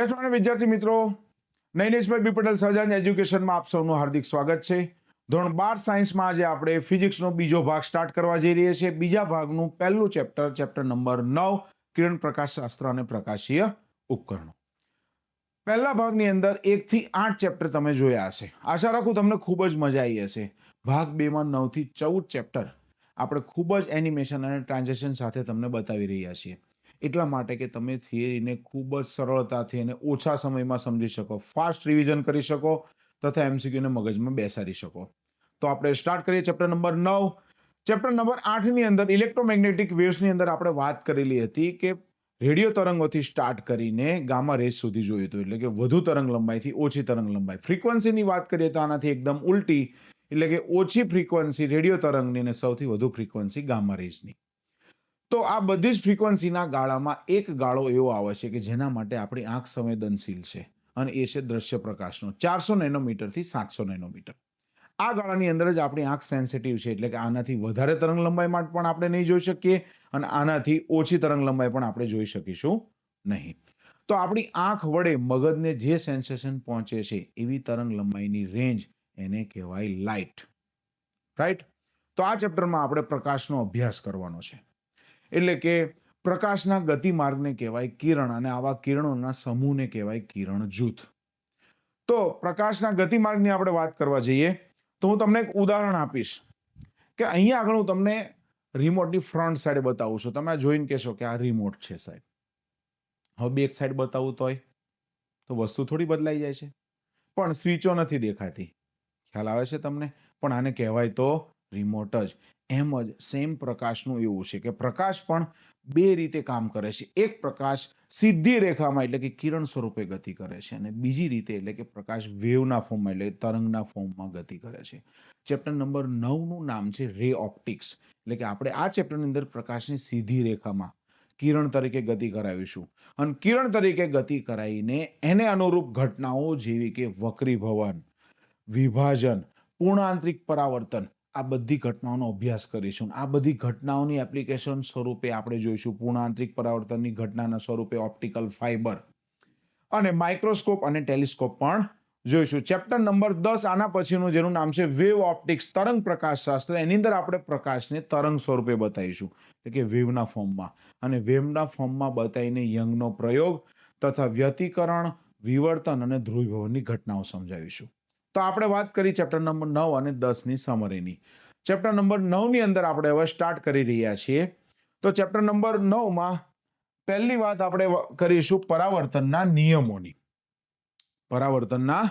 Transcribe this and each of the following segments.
જય સ્વામી વિદ્યાર્થી મિત્રો, નૈનેશભાઈ બી પટેલ સહજાન એજ્યુકેશનમાં આપ સૌનું હાર્દિક સ્વાગત છે. ધોરણ 12 સાયન્સમાં આજે આપણે ફિઝિક્સનો બીજો ભાગ સ્ટાર્ટ કરવા જઈ રહ્યા છીએ. બીજા ભાગનું પહેલું ચેપ્ટર નંબર 9, કિરણ પ્રકાશ શાસ્ત્ર અને પ્રકાશીય ઉપકરણો. પહેલા ભાગની અંદર 1 થી 8 ચેપ્ટર તમે જોયા હશે. આશા રાખું તમને ખૂબ જ મજા આવી હશે. ભાગ 2 માં 9 થી 14 ચેપ્ટર આપણે ખૂબ જ એનિમેશન અને ટ્રાન્ઝેક્શન સાથે તમને બતાવી રહ્યા છીએ. એટલા માટે કે તમે થિયરીને ખૂબ જ સરળતાથી અને ઓછા સમયમાં સમજી શકો, ફાસ્ટ રિવિઝન કરી શકો તથા એમસીક્યુને મગજમાં બેસાડી શકો. તો આપણે સ્ટાર્ટ કરીએ ચેપ્ટર નંબર 9. ચેપ્ટર નંબર 8 ની અંદર ઇલેક્ટ્રોમેગ્નેટિક વેવ્સની અંદર આપણે વાત કરેલી હતી કે રેડિયો તરંગોથી સ્ટાર્ટ કરીને ગામા રેઝ સુધી જોયું હતું, એટલે કે વધુ તરંગ લંબાઈથી ઓછી તરંગ લંબાઈ. ફ્રીક્વન્સીની વાત કરીએ તો આનાથી એકદમ ઉલટી, એટલે કે ઓછી ફ્રીક્વન્સી રેડિયો તરંગની અને સૌથી વધુ ફ્રીક્વન્સી ગામા રેઝની. તો આ બધી જ ફ્રીક્વન્સીના ગાળામાં એક ગાળો એવો આવે છે કે જેના માટે આપણી આંખ સંવેદનશીલ છે, અને એ છે દ્રશ્ય પ્રકાશનો, 400 નેનોમીટરથી 700 નેનોમીટર. આ ગાળાની અંદર જ આપણી આંખ સેન્સિટિવ છે, એટલે કે આનાથી વધારે તરંગ લંબાઈમાં પણ આપણે નહીં જોઈ શકીએ અને આનાથી ઓછી તરંગ લંબાઈ પણ આપણે જોઈ શકીશું નહીં. તો આપણી આંખ વડે મગજને જે સેન્સેશન પહોંચે છે એવી તરંગ લંબાઈની રેન્જ એને કહેવાય લાઇટ. રાઈટ? તો આ ચેપ્ટરમાં આપણે પ્રકાશનો અભ્યાસ કરવાનો છે. એટલે કે પ્રકાશના ગતિમાર્ગને કહેવાય કિરણ, અને આવા કિરણોના સમૂહને કહેવાય કિરણ જૂથ. તો પ્રકાશના ગતિમાર્ગની આપણે વાત કરવા જઈએ તો હું તમને એક ઉદાહરણ આપીશ કે અહીંયા આગળ હું તમને રિમોટની ફ્રન્ટ સાઈડ બતાવું છું. તમે જોઈને કહેશો કે આ રિમોટ છે સાહેબ. હવે બેક સાઈડ બતાવું તો વસ્તુ થોડી બદલાઈ જાય છે, પણ સ્વિચો નથી દેખાતી. ખ્યાલ આવે છે તમને? પણ આને કહેવાય તો રિમોટ જ. એમ જ સેમ પ્રકાશનું એવું છે કે પ્રકાશ પણ બે રીતે કામ કરે છે. એક પ્રકાશ સીધી રેખામાં એટલે કે કિરણ સ્વરૂપે ગતિ કરે છે, અને બીજી રીતે એટલે કે પ્રકાશ વેવના ફોર્મમાં એટલે તરંગના ફોર્મમાં ગતિ કરે છે. ચેપ્ટર નંબર 9 નું નામ છે રે ઓપ્ટિક્સ. એટલે કે આપણે આ ચેપ્ટરની અંદર પ્રકાશની સીધી રેખામાં કિરણ તરીકે ગતિ કરાવીશું, અને કિરણ તરીકે ગતિ કરાવીને એને અનુરૂપ ઘટનાઓ જેવી કે વક્રીભવન, વિભાજન, પૂર્ણાંતરિક પરાવર્તન, આ બધી ઘટનાઓનો અભ્યાસ કરીશું. આ બધી ઘટનાઓની એપ્લિકેશન સ્વરૂપે આપણે જોઈશું. પૂર્ણાંતરિક પરાવર્તનની ઘટનાના સ્વરૂપે ઓપ્ટિકલ ફાઇબર અને માઇક્રોસ્કોપ અને ટેલિસ્કોપ પણ જોઈશું. ચેપ્ટર નંબર 10 આના પછીનું, જેનું નામ છે વેવ ઓપ્ટિક્સ, તરંગ પ્રકાશશાસ્ત્ર, એની અંદર આપણે પ્રકાશને તરંગ સ્વરૂપે બતાવીશું, એટલે કે વેવના ફોર્મમાં. અને વેવના ફોર્મમાં બતાવીને યંગનો પ્રયોગ તથા વ્યતિકરણ, વિવર્તન અને ધ્રુવીભવનની ઘટનાઓ સમજાવીશું. તો આપણે વાત કરી ચેપ્ટર નંબર 9 અને 10 ની સમરીની. ચેપ્ટર નંબર 9 ની અંદર આપણે હવે સ્ટાર્ટ કરી રહ્યા છીએ. તો ચેપ્ટર નંબર 9 માં પહેલી વાત આપણે કરીશું પરાવર્તનના નિયમોની. પરાવર્તનના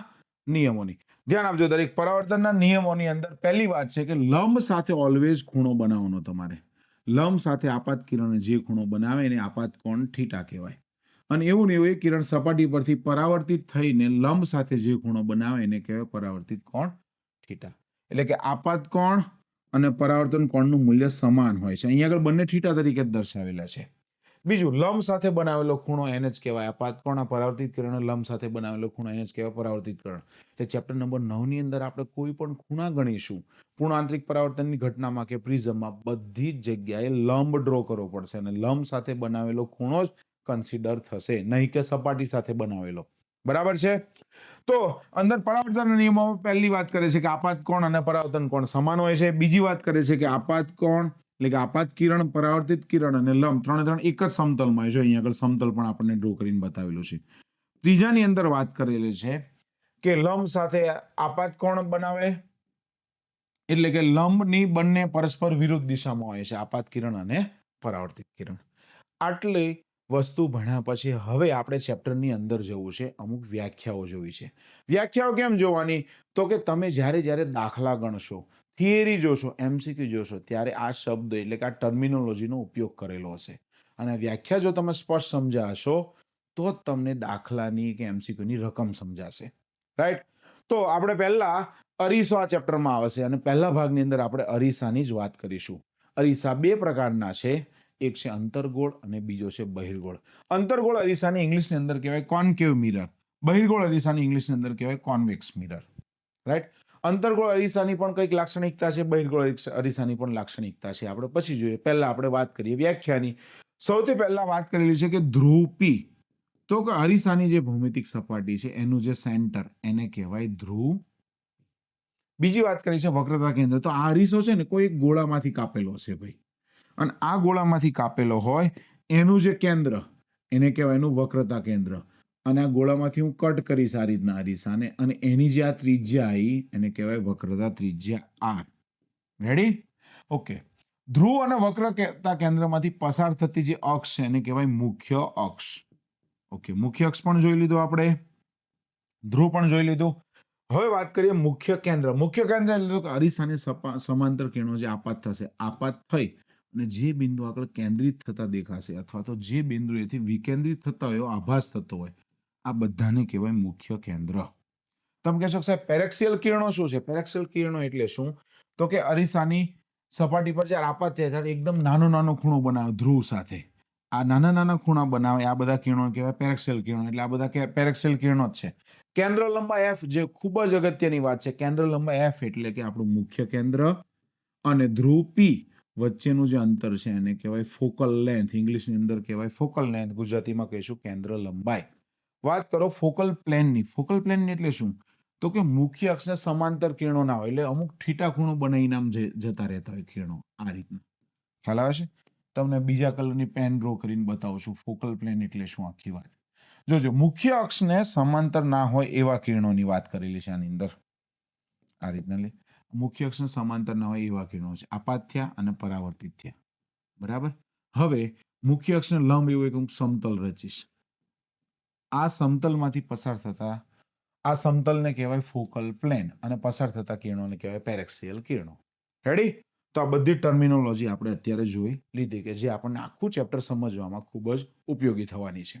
નિયમોની ધ્યાન આપજો દરેક. પરાવર્તનના નિયમોની અંદર પહેલી વાત છે કે લંબ સાથે ઓલવેઝ ખૂણો બનાવવાનો. તમારે લંબ સાથે આપાત કિરણે જે ખૂણો બનાવે એને આપાત કોણ થીટા કહેવાય. અને એવું ને એવું એ કિરણ સપાટી પરથી પરાવર્તિત થઈને લંબ સાથે જે ખૂણો બનાવે એને કહેવાય પરાવર્તિત કોણ થીટા. એટલે કે આપાત કોણ અને પરાવર્તન કોણનું મૂલ્ય સમાન હોય છે. અહીંયા આગળ બંને થીટા તરીકે જ દર્શાવેલા છે. બીજું, લંબ સાથે બનાવેલો ખૂણો એને જ કહેવાય આપાત કોણ. પરાવર્તિત કિરણ લંબ સાથે બનાવેલો ખૂણો એને જ કહેવાય પરાવર્તિત કિરણ. એટલે ચેપ્ટર નંબર 9 ની અંદર આપણે કોઈ પણ ખૂણા ગણીશું, પૂર્ણાંતરિક પરાવર્તનની ઘટનામાં કે પ્રિઝમમાં, બધી જ જગ્યાએ લંબ ડ્રો કરવો પડશે, અને લંબ સાથે બનાવેલો ખૂણો જ કન્સિડર થશે, નહીં કે સપાટી સાથે બનાવેલો. બરાબર છે? તો અંદર પરાવર્તનના નિયમોમાં પહેલી વાત કરે છે કે આપાત કોણ અને પરાવર્તન કોણ સમાન હોય છે. બીજી વાત કરે છે કે આપાત કોણ એટલે કે આપાત કિરણ, પરાવર્તિત કિરણ અને લંબ ત્રણે એક જ સમતલમાં હોય છે. અહીંયા આગળ સમતલ પણ આપણને ડ્રો કરીને બતાવેલું છે. ત્રીજાની અંદર વાત કરેલી છે કે લંબ સાથે આપાત કોણ બનાવે, એટલે કે લંબની બંને પરસ્પર વિરુદ્ધ દિશામાં હોય છે, આપાત કિરણ અને પરાવર્તિત કિરણ. આટલી વસ્તુ ભણ્યા પછી હવે આપણે ચેપ્ટરની અંદર જવું છે, અમુક વ્યાખ્યાઓ જોવી છે. વ્યાખ્યાઓ કેમ જોવાની? તો કે તમે જ્યારે દાખલા ગણશો, થિયરી જોશો, એમસીક્યુ જોશો, ત્યારે આ શબ્દ એટલે કે આ ટર્મિનોલોજીનો ઉપયોગ કરેલો હશે. અને વ્યાખ્યા જો તમે સ્પષ્ટ સમજાશો તો જ તમને દાખલાની કે એમસીક્યુની રકમ સમજાશે. રાઈટ? તો આપણે પહેલા અરીસો આ ચેપ્ટરમાં આવશે, અને પહેલા ભાગની અંદર આપણે અરીસાની જ વાત કરીશું. અરીસા બે પ્રકારના છે. એક છે અંતર્ગોળ અને બીજો છે બહિર્ગોળ. અંતર્ગોળ અરીસાની ઇંગ્લિશની અંદર કહેવાય કોન્કેવ મિરર. બહિર્ગોળ અરીસાની ઇંગ્લિશની અંદર કહેવાય કોન્વેક્સ મિરર. રાઈટ? અંતર્ગોળ અરીસાની પણ કંઈક લાક્ષણિકતા છે, બહિર્ગોળ અરીસાની પણ લાક્ષણિકતા છે. આપણે પછી જોઈએ. પહેલા આપણે વાત કરીએ વ્યાખ્યાની. સૌથી પહેલા વાત કરેલી છે કે ધ્રુવ P. તો કે અરીસાની જે ભૌમિતિક સપાટી છે એનું જે સેન્ટર એને કહેવાય ધ્રુવ. બીજી વાત કરી છે વક્રતા કેન્દ્ર. તો આ અરીસો છે ને કોઈ એક ગોળામાંથી કાપેલો છે ભાઈ, અને આ ગોળામાંથી કાપેલો હોય એનું જે કેન્દ્ર એને કહેવાય એનું વક્રતા કેન્દ્ર. અને આ ગોળામાંથી હું કટ કરીશ આ રીતના અરીસાને, અને એની જે આ ત્રિજ્યા આવી એને કહેવાય વક્રતા ત્રિજ્યા R. રેડી? ઓકે. ધ્રુવ અને વક્રતા કેન્દ્રમાંથી પસાર થતી જે અક્ષ છે એને કહેવાય મુખ્ય અક્ષ. ઓકે, મુખ્ય અક્ષ પણ જોઈ લીધું આપણે, ધ્રુવ પણ જોઈ લીધું. હવે વાત કરીએ મુખ્ય કેન્દ્ર. મુખ્ય કેન્દ્ર એટલે કે અરીસાને સમાંતર કિરણો જે આપાત થશે, આપાત થઈ અને જે બિંદુ આગળ કેન્દ્રિત થતા દેખાશે અથવા તો જે બિંદુ એથી વિકેન્દ્રિત થતા હોય એવો આભાસ થતો હોય, આ બધાને કહેવાય મુખ્ય કેન્દ્ર. તમે કહેશો સાહેબ પેરેક્સિયલ કિરણો શું છે? પેરેક્સિયલ કિરણો એટલે શું? તો કે અરીસાની સપાટી પર જ્યારે આપાત થાય ત્યારે એકદમ નાનો નાનો ખૂણો બનાવે ધ્રુવ સાથે. આ નાના નાના ખૂણા બનાવે, આ બધા કિરણો કહેવાય પેરેક્સિયલ કિરણો. એટલે આ બધા પેરેક્સિયલ કિરણો જ છે. કેન્દ્ર લંબાઈ F જે ખૂબ જ અગત્યની વાત છે. કેન્દ્ર લંબાઈ F એટલે કે આપણું મુખ્ય કેન્દ્ર અને ધ્રુવ P વચ્ચેનું જે અંતર છે એને કહેવાય ફોકલ લેન્થ. ઇંગ્લિશની અંદર કહેવાય ફોકલ લેન્થ, ગુજરાતીમાં કહીશું કેન્દ્ર લંબાઈ. વાત કરો ફોકલ પ્લેનની. ફોકલ પ્લેન એટલે શું? તો કે મુખ્ય અક્ષને સમાંતર કિરણો ના હોય, એટલે અમુક થીટા ખૂણો બનાવીને આમ જતા રહેતા હોય કિરણો આ રીતના. ખ્યાલ આવે છે? તમને બીજા કલરની પેન ડ્રો કરીને બતાવું છું ફોકલ પ્લેન એટલે શું આખી વાત. જોજો, મુખ્ય અક્ષને સમાંતર ના હોય એવા કિરણોની વાત કરેલી છે આની અંદર. આ રીતના મુખ્ય અક્ષને સમાંતર ના હોય એવા કિરણો છે. આપાત થયા અને પરાવર્તિત થયા. બરાબર? હવે મુખ્ય અક્ષને લંબ એવું એક સમતલ રચીશ. આ સમતલમાંથી પસાર થતા આ સમતલને કહેવાય ફોકલ પ્લેન અને પસાર થતા કિરણોને કહેવાય પેરેક્સિયલ કિરણો. રેડી? તો આ બધી ટર્મિનોલોજી આપણે અત્યારે જોઈ લીધી કે જે આપણને આખું ચેપ્ટર સમજવામાં ખૂબ જ ઉપયોગી થવાની છે.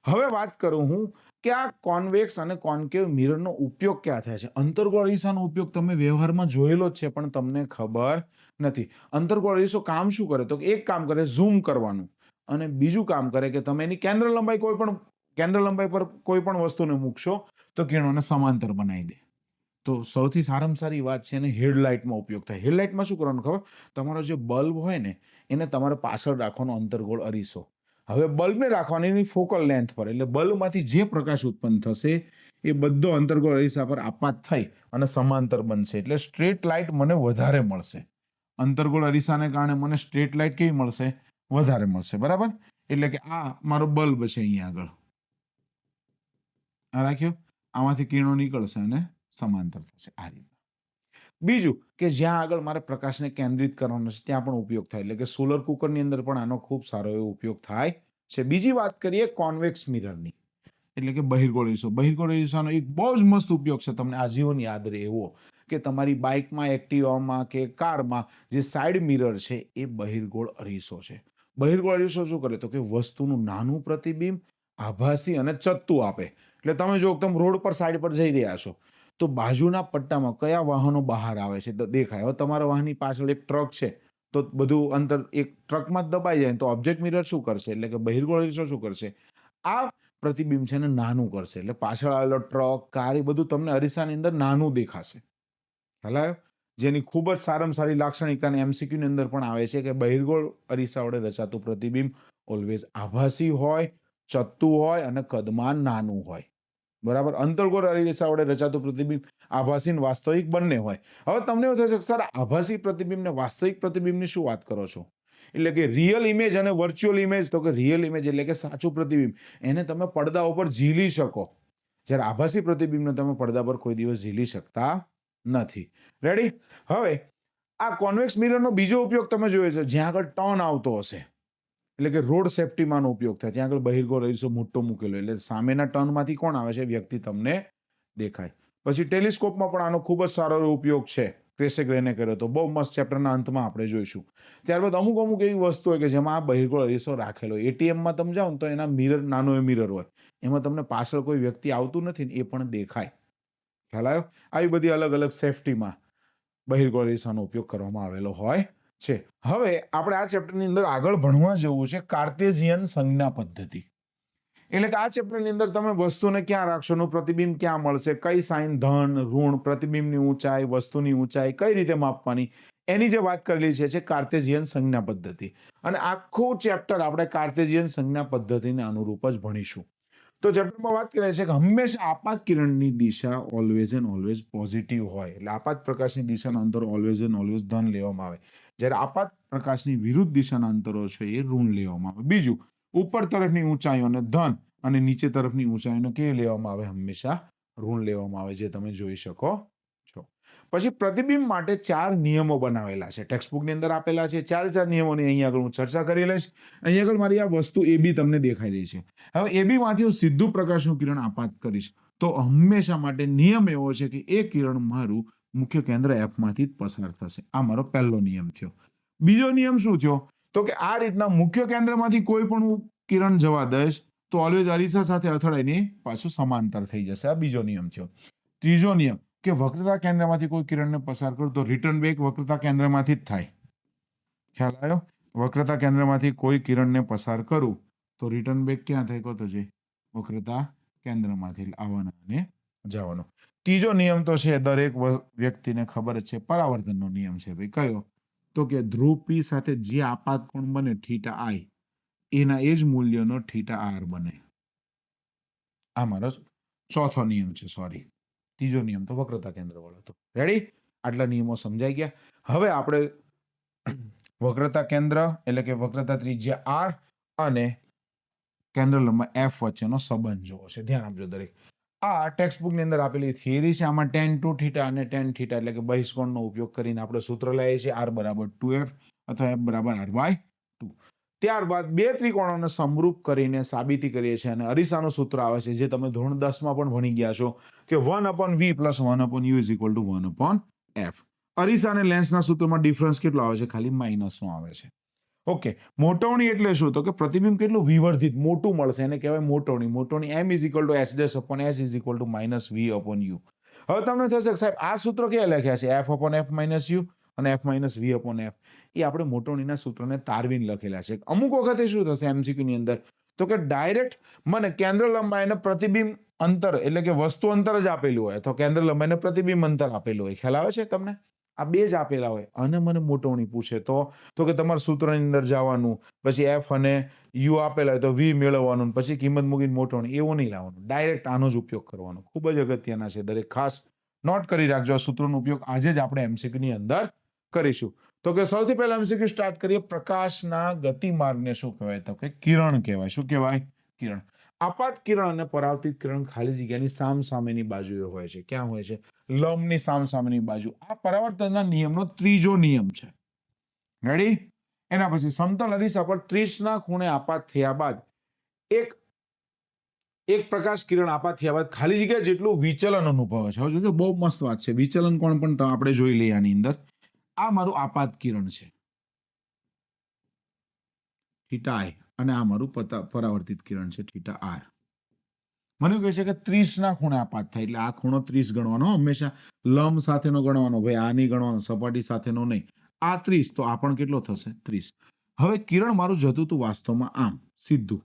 હવે વાત કરું હું કે આ કોન્વેક્સ અને કોન્કેવ મિરરનો ઉપયોગ ક્યાં થાય છે. અંતર્ગોળ અરીસાનો ઉપયોગ તમે વ્યવહારમાં જોયેલો જ છે પણ તમને ખબર નથી. અંતર્ગોળ અરીસો કામ શું કરે? તો એક કામ કરે ઝૂમ કરવાનું, અને બીજું કામ કરે કે તમે એની કેન્દ્ર લંબાઈ પર કોઈ પણ વસ્તુને મૂકશો તો કિરણોને સમાંતર બનાવી દે. તો સૌથી સારામાં સારી વાત છે એને હેડલાઇટમાં ઉપયોગ થાય. હેડલાઇટમાં શું કરવાનું ખબર? તમારો જે બલ્બ હોય ને એને તમારે પાછળ રાખવાનો અંતર્ગોળ અરીસો. હવે બલ્બને રાખવાની એની ફોકલ લેન્થ પર, એટલે બલ્બમાંથી જે પ્રકાશ ઉત્પન્ન થશે એ બધો અંતર્ગોળ અરીસા પર આપાત થઈ અને સમાંતર બનશે. એટલે સ્ટ્રેટ લાઇટ મને વધારે મળશે. અંતર્ગોળ અરીસાને કારણે મને સ્ટ્રેટ લાઇટ કેવી મળશે? વધારે મળશે. બરાબર? એટલે કે આ મારો બલ્બ છે અહીંયા આગળ. આ રાખ્યો, આમાંથી કિરણો નીકળશે અને સમાંતર થશે આ રીતે. બીજું કે જ્યાં આગળ મારે પ્રકાશને કેન્દ્રિત કરવાનો છે ત્યાં પણ ઉપયોગ થાય. એટલે કે સોલર કુકરની અંદર પણ આનો ખૂબ સારો એવો ઉપયોગ થાય છે. બીજી વાત કરીએ કોન્વેક્સ મિરરની, એટલે કે બહિર્ગોળ અરીસો. બહિર્ગોળ અરીસાનો એક બહુ જ મસ્ત ઉપયોગ છે, તમને આજીવન યાદ રહે એવો, કે તમારી બાઇકમાં, એક્ટિવામાં કે કારમાં જે સાઇડ મિરર છે એ બહિર્ગોળ અરીસો છે. બહિર્ગોળ અરીસો શું કરે? તો કે વસ્તુનું નાનું પ્રતિબિંબ, આભાસી અને ચત્તું આપે. એટલે તમે જો તમે રોડ પર સાઈડ પર જઈ રહ્યા છો તો બાજુના પટ્ટામાં કયા વાહનો બહાર આવે છે દેખાય. હવે તમારા વાહનની પાછળ એક ટ્રક છે તો બધું અંતર એક ટ્રકમાં જ દબાઈ જાય તો ઓબ્જેક્ટ મિરર શું કરશે? એટલે કે બહિર્ગોળ અરીસો શું કરશે? આ પ્રતિબિંબ છે ને નાનું કરશે. એટલે પાછળ આવેલો ટ્રક, કાર એ બધું તમને અરીસાની અંદર નાનું દેખાશે. ખ્યાલ આવ્યો? જેની ખૂબ જ સારામાં સારી લાક્ષણિકતા અને MCQ ની અંદર પણ આવે છે કે બહિર્ગોળ અરીસા વડે રચાતું પ્રતિબિંબ ઓલવેઝ આભાસી હોય, ચત્તું હોય અને કદમાં નાનું હોય. બરાબર? અંતર્ગોળ અરીસા વડે રચાતું પ્રતિબિંબ આભાસી અને વાસ્તવિક બંને હોય. હવે તમને એવું થશે સર આભાસી પ્રતિબિંબ ને વાસ્તવિક પ્રતિબિંબની શું વાત કરો છો? એટલે કે રિયલ ઇમેજ અને વર્ચ્યુઅલ ઇમેજ. તો કે રિયલ ઇમેજ એટલે કે સાચું પ્રતિબિંબ, એને તમે પડદા ઉપર ઝીલી શકો, જ્યારે આભાસી પ્રતિબિંબને તમે પડદા પર કોઈ દિવસ ઝીલી શકતા નથી. રેડી? હવે આ કોન્વેક્સ મિરરનો બીજો ઉપયોગ તમે જોયો છે જ્યાં આગળ ટર્ન આવતો હશે, એટલે કે રોડ સેફટીમાંનો ઉપયોગ થાય, ત્યાં આગળ બહિર્ગોળ અરીસો મોટો મૂકેલો, એટલે સામેના ટર્નમાંથી કોણ આવે છે? વ્યક્તિ તમને દેખાય. પછી ટેલિસ્કોપમાં પણ આનો ખૂબ જ સારો ઉપયોગ છે. ક્રેસેગ રેને કર્યો તો બહુ મસ્ત, ચેપ્ટરના અંતમાં આપણે જોઈશું. ત્યારબાદ અમુક એવી વસ્તુ હોય કે જેમાં આ બહિર્ગોળ અરીસો રાખેલો હોય. ATMમાં તમે જાઓ ને તો એના મિરર નાનો એ મિરર હોય, એમાં તમને પાછળ કોઈ વ્યક્તિ આવતું નથી ને એ પણ દેખાય. ખ્યાલ આવ્યો? આવી બધી અલગ અલગ સેફટીમાં બહિર્ગોળ અરીસાનો ઉપયોગ કરવામાં આવેલો હોય છે. હવે આપણે આ ચેપ્ટરની અંદર આગળ ભણવા જેવું છે કાર્ટેશિયન સંજ્ઞા પદ્ધતિ. એટલે કે આ ચેપ્ટરની અંદર તમે વસ્તુને ક્યાં રાખશો, નું પ્રતિબિંબ ક્યાં મળશે, કઈ સાઇન ધન, ઋણ, પ્રતિબિંબની ઊંચાઈ, વસ્તુની ઊંચાઈ કઈ રીતે માપવાની, એની જે વાત કરેલી છે કાર્ટેશિયન સંજ્ઞા પદ્ધતિ. અને આખું ચેપ્ટર આપણે કાર્ટેશિયન સંજ્ઞા પદ્ધતિને અનુરૂપ જ ભણીશું. તો ચેપ્ટરમાં વાત કરે છે કે હંમેશા આપાત કિરણની દિશા ઓલવેઝ એન્ડ ઓલવેઝ પોઝિટિવ હોય, એટલે આપાત પ્રકાશની દિશાના અંતરો ઓલવેઝ એન્ડ ઓલવેઝ ધન લેવામાં આવે, જ્યારે આપાત પ્રકાશની વિરુદ્ધ દિશાના અંતરો છે એ ઋણ લેવામાં આવે. બીજું, ઉપર તરફની ઊંચાઈઓને ધન અને નીચે તરફની ઊંચાઈઓને કેવી લેવામાં આવે? હંમેશા ઋણ લેવામાં આવે, જે તમે જોઈ શકો છો. પછી પ્રતિબિંબ માટે 4 નિયમો બનાવેલા છે, ટેક્સ્ટબુકની અંદર આપેલા છે. 4 નિયમોની અહીંયા આગળ હું ચર્ચા કરી લઈશ. અહીંયા આગળ મારી આ વસ્તુ AB તમને દેખાઈ રહી છે. હવે AB માંથી હું સીધું પ્રકાશનું કિરણ આપાત કરીશ તો હંમેશા માટે નિયમ એવો છે કે એ કિરણ મારું મુખ્ય કેન્દ્ર F માંથી જ પસાર થશે. આ મારો પહેલો નિયમ થયો. બીજો નિયમ શું થયો? તો કે આ રીતના મુખ્ય કેન્દ્રમાંથી કોઈ પણ હું કિરણ જવા દઈશ તો ઓલવેઝ અરીસા સાથે અથડાઈને પાછું સમાંતર થઈ જશે. આ બીજો નિયમ થયો. ત્રીજો નિયમ કે વક્રતા કેન્દ્રમાંથી કોઈ કિરણને પસાર કરું તો રિટર્ન બેક વક્રતા કેન્દ્રમાંથી જ થાય. ખ્યાલ આવ્યો? વક્રતા કેન્દ્રમાંથી કોઈ કિરણને પસાર કરું તો રિટર્ન બેક ક્યાં થાય? કહો તો જે વક્રતા કેન્દ્રમાંથી આવવાના અને જવાનો. ત્રીજો નિયમ તો છે દરેક વ્યક્તિને ખબર જ છે, પરાવર્તનનો નિયમ છે ભાઈ. કયો? તો કે ધ્રુવ P સાથે જે આપાત કોણ બને થીટા I, એના એ જ મૂલ્યનો થીટા R બને. આ મારો ચોથો નિયમ છે. સોરી, ત્રીજો નિયમ તો વક્રતા કેન્દ્ર વાળો હતો. રેડી? આટલા નિયમો સમજાઈ ગયા. હવે આપણે વક્રતા કેન્દ્ર એટલે કે વક્રતા ત્રિજ્યા R અને કેન્દ્ર લંબાઈ F વચ્ચેનો સંબંધ જોવો છે. ધ્યાન આપજો દરેક. આ ટેક્સ્ટબુક ની અંદર આપેલી થિયરી છે. આમાં tan 2 થીટા અને tan થીટા એટલે કે બહિષ્કોણનો ઉપયોગ કરીને આપણે સૂત્ર લઈએ છીએ R બરાબર 2F અથવા F બરાબર R/2. ત્યારબાદ બે ત્રિકોણોને સમરૂપ કરીને સાબિતી કરીએ છીએ અને અરીસાનું સૂત્ર આવે છે જે તમે ધોરણ 10 માં પણ ભણી ગયા છો કે 1/v + 1/u = 1/f. અરીસા અને લેન્સના સૂત્રમાં ડિફરન્સ કેટલો આવે છે? ખાલી માઇનસ નો આવે છે. ઓકે. મોટવણી એટલે શું? તો કે પ્રતિબિંબ કેટલું વિવર્ધિત મોટું મળશે, એને કહેવાય મોટવણી. મોટવણી m = h' - v/u. હવે તમને થશે સાહેબ આ સૂત્ર ક્યાં લખ્યા છે? f/f - u અને f - v/f. એ આપણે મોટવણીના સૂત્રને તારવીને લખેલા છે. અમુક વખતે શું થશે MCQ ની અંદર તો કે ડાયરેક્ટ મને કેન્દ્ર લંબાઈ અને પ્રતિબિંબ અંતર એટલે કે વસ્તુ અંતર જ આપેલું હોય તો કેન્દ્ર લંબાઈ અને પ્રતિબિંબ અંતર આપેલું હોય. ખ્યાલ આવે છે તમને? આ બે જ આપેલા હોય અને મને મોટવણી પૂછે તો કે તમારા સૂત્રની અંદર જવાનું, પછી f અને u આપેલા હોય તો v મેળવવાનું, પછી કિંમત મૂકીને મોટવણી, એવું નહીં લાવવાનું. ડાયરેક્ટ આનો જ ઉપયોગ કરવાનો. ખૂબ જ અગત્યના છે, દરેક ખાસ નોટ કરી રાખજો. આ સૂત્રનો ઉપયોગ આજે જ આપણે MCQ ની અંદર કરીશું. તો કે સૌથી પહેલા MCQ સ્ટાર્ટ કરીએ. પ્રકાશના ગતિમાર્ગને શું કહેવાય? તો કે કિરણ કહેવાય. શું કહેવાય? કિરણ. આપાત કિરણ અને પરાવર્તિત કિરણ ખાલી જગ્યાની સામસામેની બાજુએ હોય છે. ક્યાં હોય છે? લંબની સામસામેની બાજુ. આ પરાવર્તનના નિયમનો ત્રીજો નિયમ છે. રેડી? એના પછી સમતલ અરીસા પર 30 ખૂણે આપાત થયા બાદ એક પ્રકાશ કિરણ આપાત થયા બાદ ખાલી જગ્યા જેટલું વિચલન અનુભવે છે. હવે જોજો, બહુ મસ્ત વાત છે. વિચલન કોણ પણ આપણે જોઈ લઈએ આની અંદર. આ મારું આપાત કિરણ છે થીટા I અને આ મારું પરાવર્તિત કિરણ છે થીટા R. મને કહે છે કે 30 ખૂણે આપાત થાય એટલે આ ખૂણો 30 ગણવાનો, હંમેશા લંબ સાથેનો ગણવાનો ભાઈ, આ નહીં ગણવાનો, સપાટી સાથેનો નહીં. આ 30 તો આ પણ કેટલો થશે? 30. હવે કિરણ મારું જતું હતું વાસ્તવમાં આમ સીધું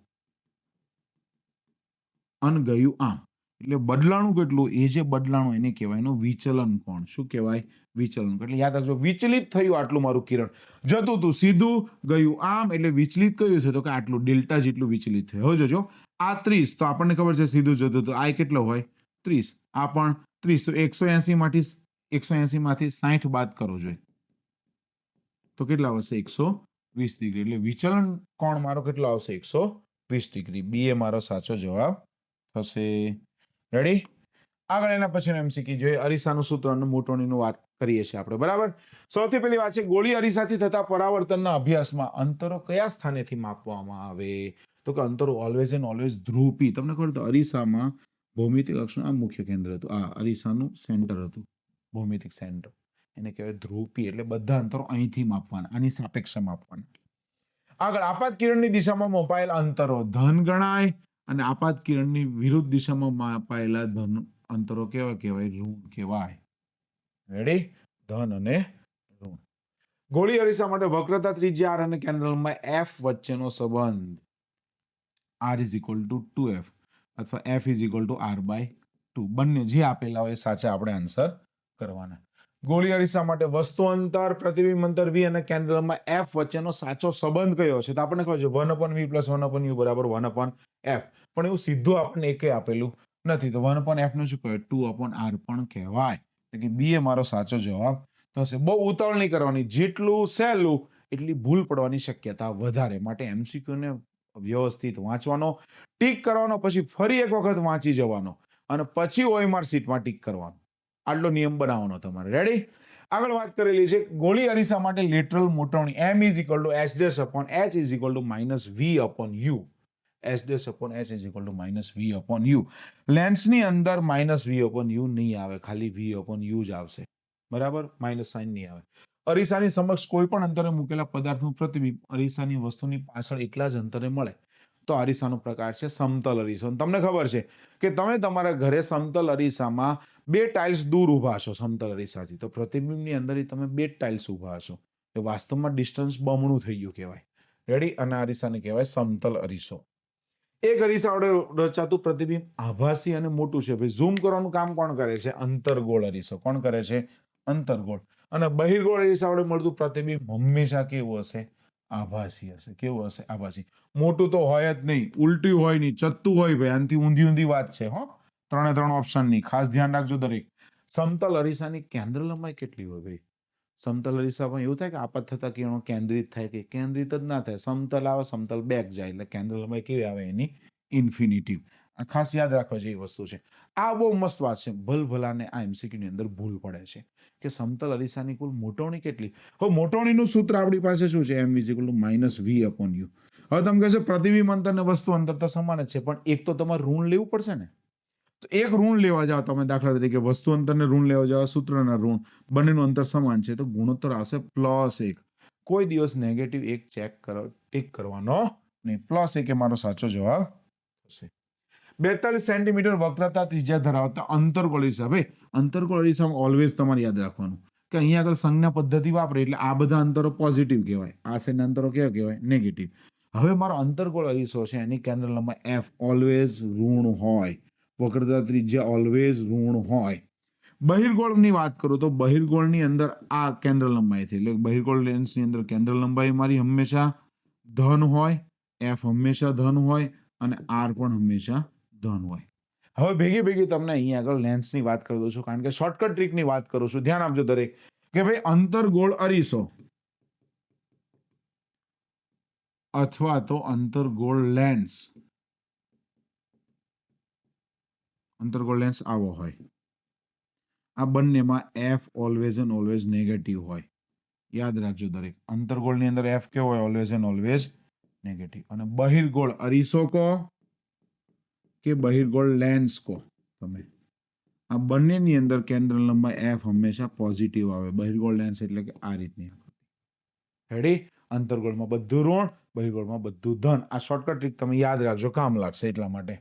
અને ગયું આમ, એટલે બદલાણું કેટલું? એ જે બદલાણું એને કહેવાય એનું વિચલન કોણ. શું કહેવાય? વિચલન. એટલે યાદ રાખજો, વિચલિત થયું આટલું મારું કિરણ. જતું હતું સીધું, ગયું આમ, એટલે વિચલિત કયું છે? તો કે આટલું ડેલ્ટા જેટલું વિચલિત થયું. હવે જોજો, આ 30 તો આપણને ખબર છે સીધું જતું હતું, આ કેટલો હોય? 30. આ પણ 30 તો 180 માંથી 60 બાદ કરો જોઈએ તો કેટલા આવશે? 120 ડિગ્રી. એટલે વિચલન કોણ મારો કેટલો આવશે? 120 ડિગ્રી. બી એ મારો સાચો જવાબ થશે. રેડી? આગળ એના પછી MCQ જોઈએ. અરીસાનું સૂત્ર અને મોટવણીનું વાત કરીએ છીએ આપણે. બરાબર? સૌથી પહેલી વાત છે ગોળી અરીસાથી થતા પરાવર્તનના અભ્યાસમાં અંતરો કયા સ્થાનેથી માપવામાં આવે? તો કે અંતરો ઓલવેઝ એન્ડ ઓલવેઝ ધ્રુવ P. તમને ખબર તો અરીસામાં ભૌમિતિક અક્ષનું આ મુખ્ય કેન્દ્ર હતું, આ અરીસાનું સેન્ટર હતું, ભૌમિતિક સેન્ટર, એને કહેવાય ધ્રુવ P. એટલે બધા અંતરો અહીંથી માપવાના, આની સાપેક્ષે માપવાના. આગળ આપાત કિરણની દિશામાં મપાયેલ અંતરો ધન ગણાય અને આપાત કિરણની વિરુદ્ધ દિશામાં માપાયેલા ધન અંતરો કેવા કહેવાય? ઋણ કહેવાય. રેડી? ધન અને ઋણ. ગોળી અરીસા માટે વક્રતા ત્રિજ્યા R અને કેન્દ્ર લંબાઈ F વચ્ચેનો સંબંધ R = 2F અથવા F = R/2. બંને જે આપેલા હોય સાચા આપણે આન્સર કરવાના. ગોળી અરીસા માટે વસ્તુ અંતર, પ્રતિબિંબ અંતર v અને કેન્દ્ર લંબાઈ f વચ્ચેનો સાચો સંબંધ કયો છે? તો આપણને ખબર છે 1/v + 1/u બરાબર 1/f. પણ એવું સીધું આપણને એકે આપેલું નથી. તો 1/f નું શું કહેવાય? 2/r પણ કહેવાય. એટલે કે b એ મારો સાચો જવાબ થશે. બહુ ઉતાવળ નહીં કરવાની. જેટલું સહેલું એટલી ભૂલ પડવાની શક્યતા વધારે. માટે MCQ ને વ્યવસ્થિત વાંચવાનો, ટીક કરવાનો, પછી ફરી એક વખત વાંચી જવાનો અને પછી OMR શીટમાં ટીક કરવાનો. આટલો નિયમ બનાવવાનો તમારે. રેડી? આગળ વાત કરેલી છે ગોળી અરીસા માટે લેટરલ મોટવણી m = h - v/u. h - v/u. લેન્સની અંદર -v/u નહીં આવે, ખાલી v/u જ આવશે. બરાબર? માઇનસ સાઇન નહીં આવે. અરીસાની સમક્ષ કોઈ પણ અંતરે મૂકેલા પદાર્થનું પ્રતિબિંબ અરીસાની વસ્તુની પાછળ એટલા જ અંતરે મળે તો અરીસાનો પ્રકાર છે સમતલ અરીસો. તમને ખબર છે કે તમે તમારા ઘરે સમતલ અરીસામાં 2 ટાઇલ્સ દૂર ઊભા છો સમતલ અરીસાથી, તો પ્રતિબિંબની અંદર તમે 2 ટાઇલ્સ ઊભા છો. એ વાસ્તવમાં ડિસ્ટન્સ બમણું થઈ ગયું કહેવાય. રેડી? અને અરીસાને કહેવાય સમતલ અરીસો. એક અરીસા વડે રચાતું પ્રતિબિંબ આભાસી અને મોટું છે. ભાઈ ઝૂમ કરવાનું કામ કોણ કરે છે? અંતર્ગોળ અરીસો. કોણ કરે છે? અંતર્ગોળ. અને બહિર્ગોળ અરીસા વડે મળતું પ્રતિબિંબ હંમેશા કેવું હશે? આભાસી હશે. કેવું હશે? આભાસી. મોટું તો હોય જ નહીં, ઉલટું હોય નહીં, ચત્તું હોય. ભાઈ આનાથી ઊંધી વાત છે. હો, 3 ઓપ્શન ની ખાસ ધ્યાન રાખજો દરેક. સમતલ અરીસાની કેન્દ્ર લંબાઈ કેટલી હોય? ભાઈ સમતલ અરીસામાં એવું થાય કે આપત થતા કિરણો કેન્દ્રિત થાય, કે કેન્દ્રિત જ ના થાય. સમતલ આવે, સમતલ બેક જાય, એટલે કેન્દ્ર લંબાઈ કેવી આવે? એની ઇન્ફિનિટિવ. આ ખાસ યાદ રાખવા જેવી વસ્તુ છે. આ બહુ મસ્ત વાત છે. ભલભલાને આ MCQ ની અંદર ભૂલ પડે છે કે સમતલ અરીસાની કુલ મોટવણી કેટલી. હવે મોટવણીનું સૂત્ર આપણી પાસે શું છે? m = -v/u. હવે તમે કહેશો પ્રતિબિંબ અંતર અને વસ્તુ અંતર તો સમાન જ છે, પણ એક તો તમારે ઋણ લેવું પડશે ને. તો એક ઋણ લેવા જાઓ તમે, દાખલા તરીકે વસ્તુ અંતરને ઋણ લેવા જાઓ, સૂત્રના ઋણ, બંનેનું અંતર સમાન છે, તો ગુણોત્તર આવશે +1. કોઈ દિવસ નેગેટિવ 1 ચેક કરો, ટીક કરવાનો નહીં. +1 એ મારો સાચો જવાબ થશે. 42 સેન્ટીમીટર વક્રતા ત્રિજ્યા ધરાવતા અંતર્ગોળ અરીસા. ભાઈ અંતર્ગોળ અરીસામાં ઓલવેઝ તમારે યાદ રાખવાનું કે અહીંયા આગળ સંજ્ઞા પદ્ધતિ વાપરે એટલે આ બધા અંતરો પોઝિટિવ કહેવાય, આ સેના અંતરો કેવા કહેવાય? નેગેટિવ. હવે મારો અંતર્ગોળ અરીસો છે, એની કેન્દ્ર લંબાઈ f ઓલવેઝ ઋણ હોય, વક્રતા ત્રિજ્યા ઓલવેઝ ઋણ હોય. બહિર્ગોળની વાત કરું તો બહિર્ગોળની અંદર આ કેન્દ્ર લંબાઈ છે, એટલે બહિર્ગોળ લેન્સની અંદર કેન્દ્ર લંબાઈ મારી હંમેશા ધન હોય, f હંમેશા ધન હોય અને r પણ હંમેશા ધન હોય. હવે ભેગી તમને અહીંયા આગળ લેન્સની વાત કરી દઉં છું, કારણ કે શોર્ટકટ ટ્રીકની વાત કરું છું. ધ્યાન આપજો દરેક કે ભાઈ અંતર્ગોળ અરીસો અથવા તો અંતર્ગોળ લેન્સ, અંતર્ગોળ લેન્સ આવો હોય. આ બંનેમાં f always and always negative હોય. યાદ રાખજો દરેક. અંતર્ગોળની અંદર f કેવો હોય? Always and always negative. અને બહિર્ગોળ અરીસો કહો કે બહિર્ગોળ લેન્સ કહો તમે, આ બંનેની અંદર કેન્દ્ર લંબાઈ f હંમેશા પોઝિટિવ આવે. બહિર્ગોળ લેન્સ એટલે કે આ રીતની. રેડી? અંતર્ગોળમાં બધું ઋણ, બહિર્ગોળમાં બધું ધન. આ શોર્ટકટ ટ્રીક તમે યાદ રાખજો, કામ લાગશે એટલા માટે.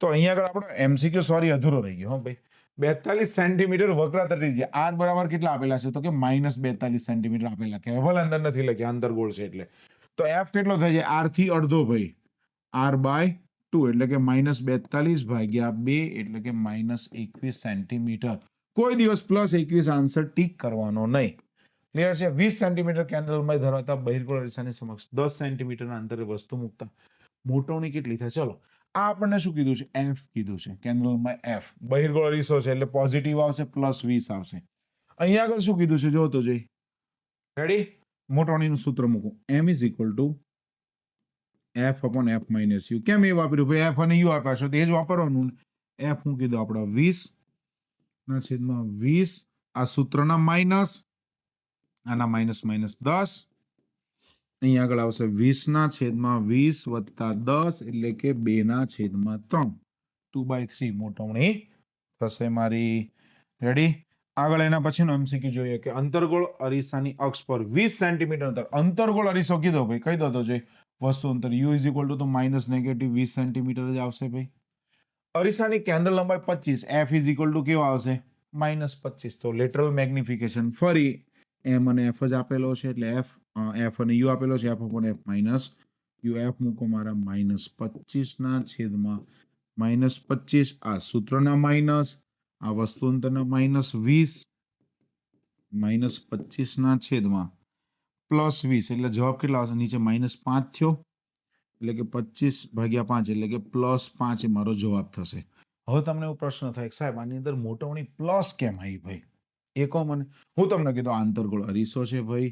તો અહીંયા આગળ આપણો MCQ અધૂરો રહી ગયો. ભાઈ 42 સેન્ટીમીટર વક્રતા ત્રિજ્યા, r બરાબર કેટલા આપેલા છે? તો કે -42 સેન્ટીમીટર આપેલા કે ભલે અંદર નથી લખ્યા, અંતર્ગોળ છે એટલે. તો f કેટલો થાય છે? r થી અડધો. ભાઈ r/2 એટલે કે -42/2 એટલે કે -21 સેન્ટીમીટર. કોઈ દિવસ +21 આન્સર ટીક કરવાનો નહીં. ક્લિયર છે? 20 સેન્ટીમીટર કેન્દ્ર લંબાઈ ધરાવતા બહિર્ગોળ અરીસાની સમક્ષ 10 સેન્ટીમીટરના અંતરે વસ્તુ મૂકતા મોટવણી કેટલી થાય? ચલો, આ આપણને શું કીધું છે? f કીધું છે. કેન્દ્ર લંબાઈ f. બહિર્ગોળ અરીસો છે એટલે પોઝિટિવ આવશે, +20 આવશે. અહીંયા આગળ શું કીધું છે? જો તો જઈ. રેડી? મોટવણીનું સૂત્ર મૂકું. m = f/f - u. કેમ એ વાપર્યું? ભાઈ f અને u આપ્યા છે તો એ જ વાપરવાનું. f મૂકી દો આપણા 20/20. આ સૂત્રના માઇનસ, આના -10. અહીંયા આગળ આવશે 20/20 + 10 એટલે કે 2/3. 2/3 મોટવણી થશે મારી. રેડી? આગળ એના પછીનો MCQ જોઈએ કે અંતર્ગોળ અરીસાની અક્ષ પર 20 સેન્ટીમીટર અંતર. અંતર્ગોળ અરીસો કીધો ભાઈ, કહી દો તો જોઈએ. વસ્તુ અંતર u = તો -20 સેન્ટીમીટર જ આવશે. ભાઈ અરીસાની કેન્દ્ર લંબાઈ 25, f = કેવો આવશે? -25. તો લેટરલ મેગ્નિફિકેશન ફરી m અને f જ આપેલો છે એટલે f અને u આપેલો છે. f/f - u. f મૂકો મારા -25/-25. આ સૂત્રના માઇનસ, આ વસ્તુ અંતરના -20 -25 ના છેદમાં +20 એટલે જવાબ કેટલા આવશે? નીચે -5 થયો એટલે કે 25/5 એટલે કે +5 એ મારો જવાબ થશે. હવે તમને એવો પ્રશ્ન થાય કે સાહેબ આની અંદર મોટવણી પ્લસ કેમ આવી ભાઈ? એ કહો મને. હું તમને કીધું આંતરગોળ અરીસો છે ભાઈ.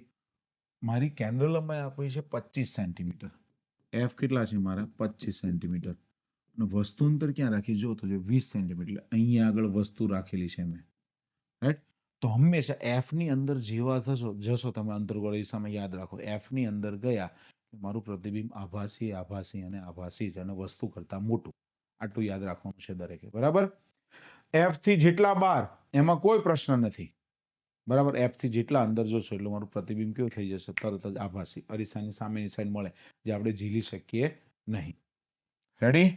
મારી કેન્દ્ર લંબાઈ આપી છે 25 સેન્ટીમીટર. એફ કેટલા છે મારા? 25 સેન્ટીમીટર. અને વસ્તુ અંતર ક્યાં રાખી? જો તો 20 સેન્ટીમીટર. એટલે અહીંયા આગળ વસ્તુ રાખેલી છે મેં. રાઈટ? તો હંમેશા એફ ની અંદર જેવા જશો તમે અંતરગોળ અરીસામાં યાદ રાખો એફ ની અંદર ગયા મારું પ્રતિબિંબ આભાસી આભાસી અને આભાસી છે અને વસ્તુ કરતા મોટું. આટલું યાદ રાખવાનું છે દરેકે. બરાબર? એફ થી જેટલા બહાર એમાં કોઈ પ્રશ્ન નથી. બરાબર? એફ થી જેટલા અંદર જોશો એટલે મારું પ્રતિબિંબ કેવું થઈ જશે? તરત જ આભાસી અરીસાની સામેની સાઈડ મળે જે આપણે ઝીલી શકીએ નહીં. રેડી?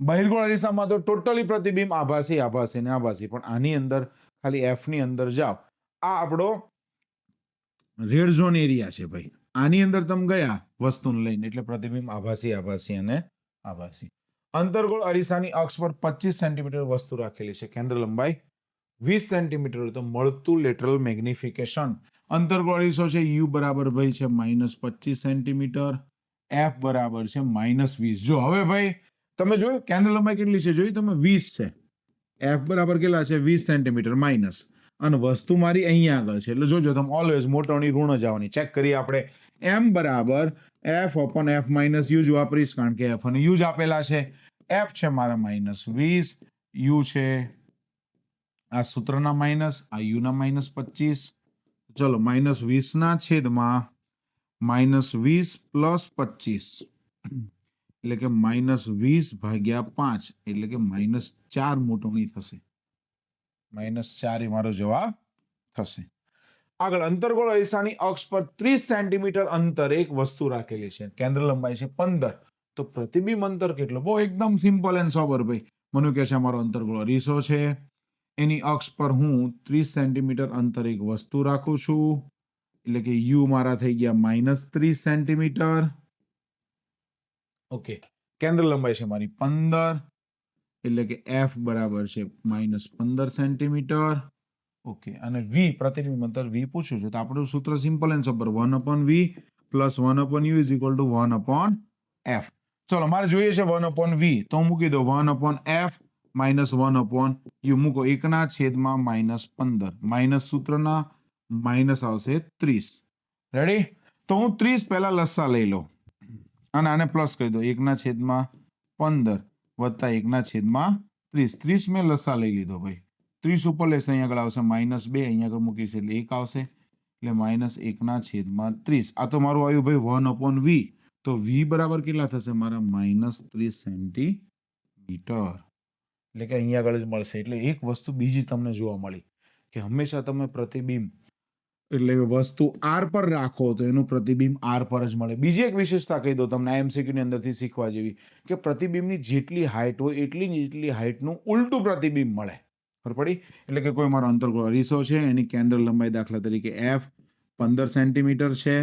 બહિર્ગોળ અરીસામાં તો ટોટલી પ્રતિબિંબ આભાસી આભાસી ને આભાસી. પણ આની અંદર ખાલી એફ ની અંદર જાઓ. આ આપણો રેડ ઝોન એરિયા છે ભાઈ. આની અંદર તમે ગયા વસ્તુને લઈને એટલે પ્રતિબિંબ આભાસી આભાસી અને આભાસી. અંતરગોળ અરીસાની અક્ષ પર 25 સેન્ટીમીટર વસ્તુ રાખેલી છે. કેન્દ્ર લંબાઈ 20 સેન્ટીમીટર. તો મળતું લેટરલ મેગ્નિફિકેશન અંતરગોળ અરીસો છે યુ બરાબર ભાઈ છે -25 સેન્ટીમીટર. એફ બરાબર છે -20. જો હવે ભાઈ તમે જોયું કેન્દ્ર લંબાઈ કેટલી છે? જોયું તમે 20 છે. એફ બરાબર કેટલા છે? 20 સેન્ટીમીટર માઇનસ. અને વસ્તુ મારી અહીંયા આગળ છે એટલે જોજો તમે ઓલવેઝ મોટવણી ઋણ જ આવવાની. ચેક કરીએ આપણે. એમ બરાબર F upon F minus you જ વાપરીશ કારણ કે એફ અને યુ જ આપેલા છે. એફ છે મારા -20, યુ છે આ સૂત્રના માઇનસ, આ યુ ના -25. ચલો -20 ના છેદમાં -20 + 25 એટલે કે -20/5 એટલે કે -4 મોટવણી થશે. -4 એ મારો જવાબ થશે. આગળ અંતરગોળ અરીસાની અક્ષ પર 30 સેન્ટીમીટર અંતર એક વસ્તુ રાખેલી છે. કેન્દ્ર લંબાઈ છે 15. તો પ્રતિબિંબ અંતર કેટલો? બહુ એકદમ સિમ્પલ એન્ડ સોબર ભાઈ. મને કહે છે અમારો અંતરગોળ અરીસો છે એની અક્ષ પર હું 30 સેન્ટીમીટર અંતર એક વસ્તુ રાખું છું એટલે કે યુ મારા થઈ ગયા -30 સેન્ટીમીટર. ઓકે. કેન્દ્ર લંબાઈ છે મારી 15 એટલે કે એફ બરાબર છે -15 સેન્ટીમીટર. ઓકે. અને વી પ્રતિબિંબ અંતર વી પૂછ્યું છે તો આપણું સૂત્ર simple and સબર 1/v + 1/u = 1/f. ચલો મારે જોઈએ છે 1/v તો હું મૂકી દો 1/f - 1/u મૂકો 1/15 માઇનસ સૂત્રના માઇનસ આવશે 30. રેડી? તો હું 30 પહેલા લસા લઈ લઉં અને આને પ્લસ કરી દો 1/15 + 1/30. 30 મેં લસા લઈ લીધો ભાઈ. 30 ઉપર લેશ તો અહીંયા આગળ આવશે -2 અહીંયા આગળ મૂકીશ એટલે 1 આવશે એટલે -1/30. આ તો મારું આવ્યું ભાઈ 1/v. તો v બરાબર કેટલા થશે મારા? -30 સેન્ટીમીટર. એટલે કે અહીંયા આગળ જ મળશે. એટલે એક વસ્તુ બીજી તમને જોવા મળી કે હંમેશા તમે પ્રતિબિંબ એટલે વસ્તુ આર પર રાખો તો એનું પ્રતિબિંબ આર પર જ મળે. બીજી એક વિશેષતા કહી દો તમને એમસીક્યુ ની અંદરથી શીખવા જેવી કે પ્રતિબિંબની જેટલી હાઈટ હોય એટલી હાઈટનું ઉલટું પ્રતિબિંબ મળે. ખબર પડી? એટલે કે કોઈ મારો અંતરગોળ અરીસો છે એની કેન્દ્ર લંબાઈ દાખલા તરીકે એફ 15 સેન્ટીમીટર છે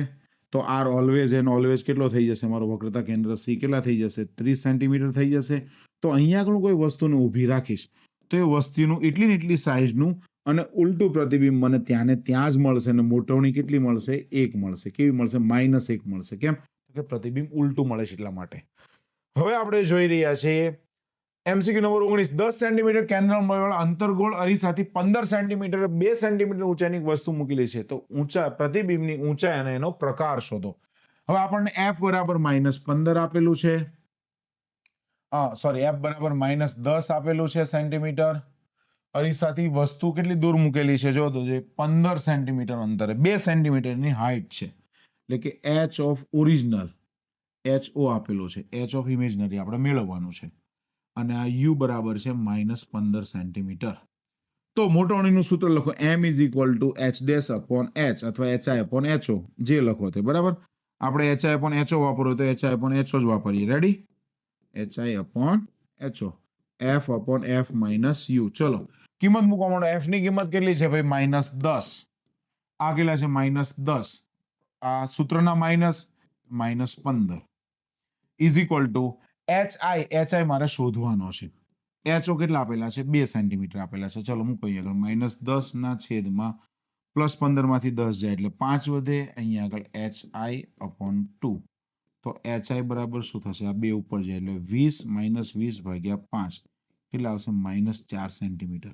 તો આર ઓલવેઝ એન્ડ ઓલવેઝ કેટલો થઈ જશે? મારો વક્રતા કેન્દ્ર સી કેટલા થઈ જશે? 30 સેન્ટીમીટર થઈ જશે. તો અહીંયા આગળ કોઈ વસ્તુને ઊભી રાખીશ તો એ વસ્તુનું એટલી ને એટલી સાઈઝનું અને ઉલટું પ્રતિબિંબ મને ત્યાં ને ત્યાં જ મળશે અને મોટવણી કેટલી મળશે? 1 મળશે. કેવી મળશે? -1 મળશે. કેમ? કે પ્રતિબિંબ ઉલટું મળે છે એટલા માટે. હવે આપણે જોઈ રહ્યા છીએ એમસીક્યુ નંબર 19 10 સેન્ટીમીટર કેન્દ્ર લંબાઈવાળા અંતરગોળ અરીસાથી 15 સેન્ટીમીટર 2 સેન્ટીમીટર ઊંચાઈની વસ્તુ મૂકેલી છે. તો ઊંચા પ્રતિબિંબની ઊંચાઈ અને એનો પ્રકાર શોધો. હવે આપણને f બરાબર -15 આપેલું છે. f બરાબર -10 આપેલું છે સેન્ટીમીટર. અરીસાથી વસ્તુ કેટલી દૂર મૂકેલી છે? જો તો 15 સેન્ટીમીટર અંતરે 2 સેન્ટીમીટરની હાઈટ છે. એટલે કે h ઓફ ઓરિજિનલ HO આપેલું છે. h ઓફ ઇમેજનરી આપણે મેળવવાનું છે. અને આ u બરાબર છે -15 સેન્ટીમીટર. તો મોટવણીનું સૂત્ર લખો m = h' અથવા hi/ho જે લખો તે. બરાબર? આપણે hi/ho વાપરો તો hi/ho જ વાપરીએ. રેડી? hi/ho f/f - u. ચલો કિંમત મૂકવા માંડો. f ની કિંમત કેટલી છે ભાઈ? -10. આ કેટલા છે? -10. આ સૂત્રના -15 hi મારે શોધવાનો છે. ho કેટલા આપેલા છે? 2 સેન્ટીમીટર આપેલા છે. ચલો મૂકો અહીંયા આગળ -10 ના છેદમાં +15 માંથી 10 જાય એટલે 5 વધે, અહીંયા આગળ HI/2, તો HI બરાબર શું થશે? આ 2 ઉપર જાય એટલે 20 - 20 ભાગ્યા 5 કેટલા આવશે? -4 સેન્ટીમીટર.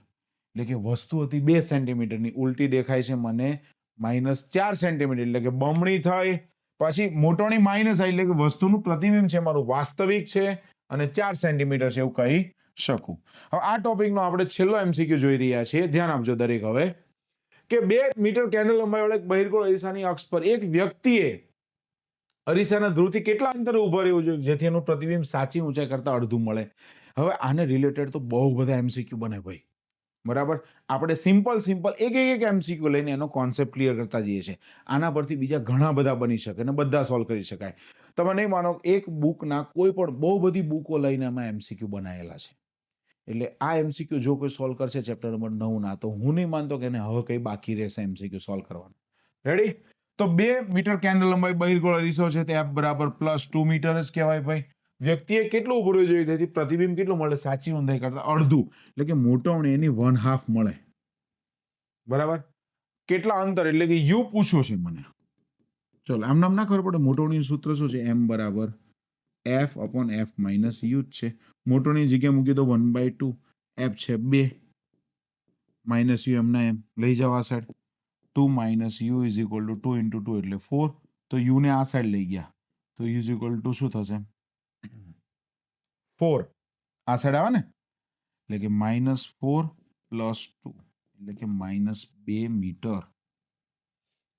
એટલે કે વસ્તુ હતી 2 સેન્ટીમીટરની, ઉલટી દેખાય છે મને -4 સેન્ટીમીટર, એટલે કે બમણી થઈ. પછી મોટોની માઇનસ આવી એટલે કે વસ્તુનું પ્રતિબિંબ છે મારું વાસ્તવિક છે અને 4 સેન્ટીમીટર છે એવું કહી શકું. હવે આ ટોપિકનો આપણે છેલ્લો MCQ જોઈ રહ્યા છીએ. ધ્યાન આપજો દરેક. હવે કે 2 મીટર કેન્દ્ર લંબાઈવાળા એક બહિર્ગોળ અરીસાની અક્ષ પર એક વ્યક્તિએ અરીસાના ધ્રુવથી કેટલા અંતરે ઉભા રહેવું જોઈએ જેથી એનું પ્રતિબિંબ સાચી ઊંચાઈ કરતા અડધું મળે? હવે આને રિલેટેડ તો બહુ બધા MCQ બને ભાઈ. બરાબર, આપણે સિમ્પલ એક MCQ લઈને એનો કોન્સેપ્ટ ક્લિયર કરતા જઈએ છીએ. આના પરથી બીજા ઘણા બધા બની શકે અને બધા સોલ્વ કરી શકાય. તમે નહીં માનો, એક બુકના કોઈ પણ બહુ બધી બુકો લઈને એમાં MCQ બનાવેલા છે. એટલે આ MCQ જો કોઈ સોલ્વ કરશે ચેપ્ટર નંબર 9 ના, તો હું નહીં માનતો કે એને હવે કઈ બાકી રહેશે MCQ સોલ્વ કરવાનું. રેડી? તો 2 મીટર કેન્દ્ર લંબાઈ બહિર્ગોળ અરીસો છે તે F બરાબર +2 મીટર જ કહેવાય ભાઈ. વ્યક્તિએ કેટલું ઉભું રહેવું જોઈએ તેથી પ્રતિબિંબ કેટલું મળે? સાચી ઊંધાઈ કરતા અડધું, એટલે કે મોટવણી એની 1/2 મળે. બરાબર, કેટલા અંતર એટલે કે યુ પૂછ્યો છે મને. ચલો આમ નામ ના ખબર પડે. મોટવણીનું સૂત્ર શું છે? M બરાબર F/F - U જ છે. મોટોની જગ્યાએ મૂકી દો 1/2, F છે 2 - U એમના એમ લઈ જાઓ આ સાઈડ. 2 - U = 2 × 2 એટલે 4. તો U ને આ સાઈડ લઈ ગયા તો U = શું થશે? 4 આ સાઈડ આવે ને, એટલે કે -4 + 2 એટલે કે -2 મીટર.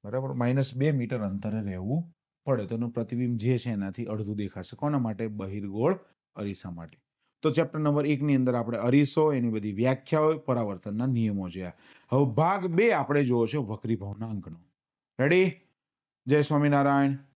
બરાબર, -2 મીટર અંતરે રહેવું પડે તો એનું પ્રતિબિંબ જે છે એનાથી અડધું દેખાશે. કોના માટે? બહિર્ગોળ અરીસા માટે. તો ચેપ્ટર નંબર 1 ની અંદર આપણે અરીસો, એની બધી વ્યાખ્યાઓ, પરાવર્તનના નિયમો જોયા. હવે ભાગ 2 આપણે જોયો છે વક્રીભાવના અંકનો. રેડી? જય સ્વામિનારાયણ.